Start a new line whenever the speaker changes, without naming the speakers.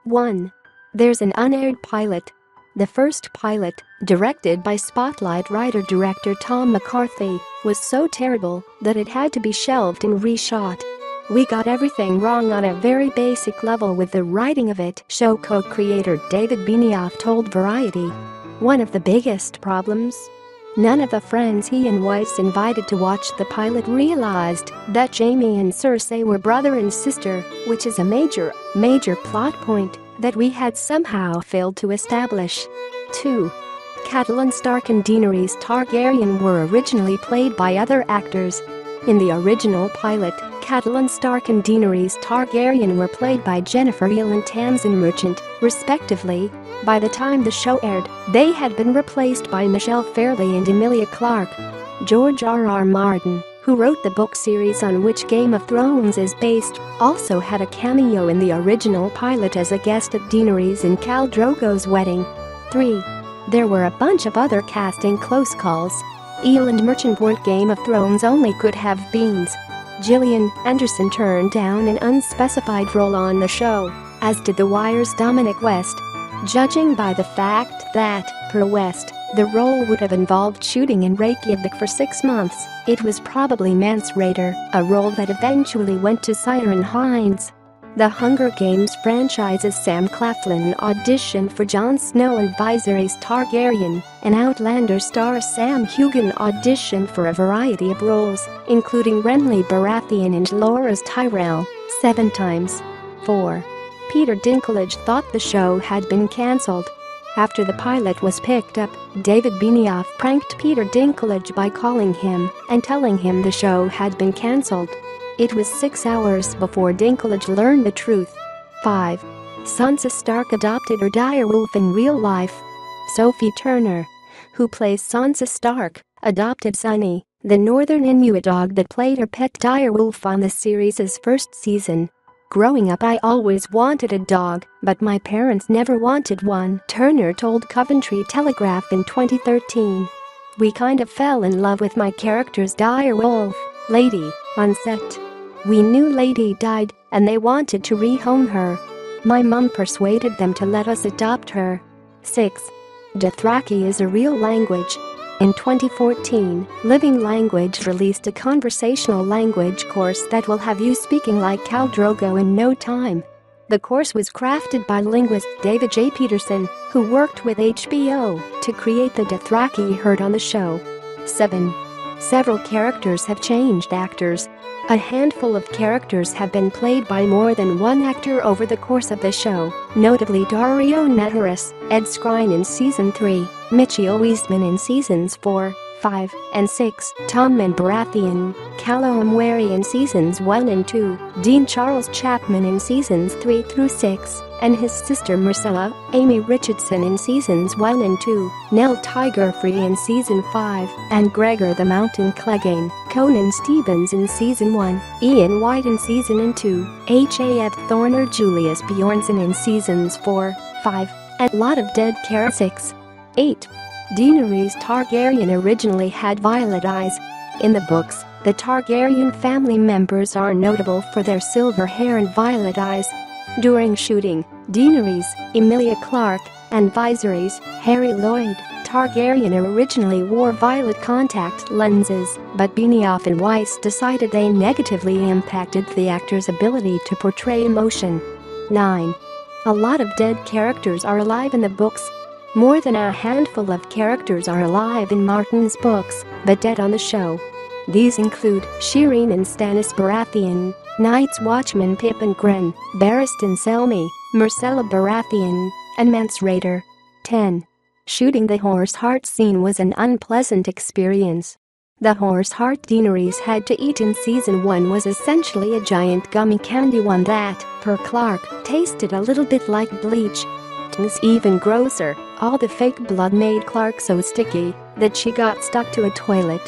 1. There's an unaired pilot. The first pilot, directed by Spotlight writer-director Tom McCarthy, was so terrible that it had to be shelved and reshot. We got everything wrong on a very basic level with the writing of it, show co-creator David Benioff told Variety. One of the biggest problems? None of the friends he and Weiss invited to watch the pilot realized that Jamie and Cersei were brother and sister, which is a major plot point that we had somehow failed to establish. 2. Catelyn Stark and Daenerys Targaryen were originally played by other actors. In the original pilot, Catelyn Stark and Daenerys Targaryen were played by Jennifer Ehle and Tamsin Merchant, respectively. By the time the show aired, they had been replaced by Michelle Fairley and Emilia Clarke. George R.R. Martin, who wrote the book series on which Game of Thrones is based, also had a cameo in the original pilot as a guest at Daenerys and Khal Drogo's wedding. 3. There were a bunch of other casting close calls. Ehle and Merchant weren't Game of Thrones only could have beens. Gillian Anderson turned down an unspecified role on the show, as did The Wire's Dominic West. Judging by the fact that, per West, the role would have involved shooting in Reykjavik for 6 months, it was probably Mance Rayder, a role that eventually went to Ciarán Hinds. The Hunger Games franchise's Sam Claflin auditioned for Jon Snow and Viserys Targaryen, and Outlander star Sam Heughan auditioned for a variety of roles, including Renly Baratheon and Loras Tyrell, 7 times. 4. Peter Dinklage thought the show had been cancelled. After the pilot was picked up, David Benioff pranked Peter Dinklage by calling him and telling him the show had been cancelled. It was 6 hours before Dinklage learned the truth. 5. Sansa Stark adopted her direwolf in real life. Sophie Turner, who plays Sansa Stark, adopted Sunny, the northern Inuit dog that played her pet direwolf on the series' first season. Growing up, I always wanted a dog, but my parents never wanted one, Turner told Coventry Telegraph in 2013. We kind of fell in love with my character's direwolf, Lady, on set. We knew Lady died, and they wanted to rehome her. My mum persuaded them to let us adopt her. 6. Dothraki is a real language. In 2014, Living Language released a conversational language course that will have you speaking like Khal Drogo in no time. The course was crafted by linguist David J. Peterson, who worked with HBO to create the Dothraki heard on the show. 7. Several characters have changed actors. A handful of characters have been played by more than one actor over the course of the show, notably Dario Naharis, Ed Skrein in Season 3, Michiel Wiesman in Seasons 4, 5, and 6, Tommen Baratheon, Callum Wary in Seasons 1 and 2, Dean Charles Chapman in Seasons 3 through 6, and his sister Marcella, Amy Richardson in Seasons 1 and 2, Nell Tigerfree in Season 5, and Gregor the Mountain Clegane, Conan Stevens in Season 1, Ian White in Season 2, Haf Thorner Julius Bjornsson in Seasons 4, 5, and lot of dead characters. 6. 8. Daenerys Targaryen originally had violet eyes. In the books, the Targaryen family members are notable for their silver hair and violet eyes. During shooting, Daenerys, Emilia Clarke, and Viserys, Harry Lloyd Targaryen originally wore violet contact lenses, but Benioff and Weiss decided they negatively impacted the actor's ability to portray emotion. 9. A lot of dead characters are alive in the books. More than a handful of characters are alive in Martin's books, but dead on the show. These include Shireen and Stannis Baratheon, Night's Watchman Pippin Gren, Barristan Selmy, Marcella Baratheon, and Mance Rayder. 10. Shooting the horse heart scene was an unpleasant experience. The horse heart Daenerys had to eat in Season 1 was essentially a giant gummy candy one that, per Clarke, tasted a little bit like bleach. Even grosser, all the fake blood made Clarke so sticky that she got stuck to a toilet.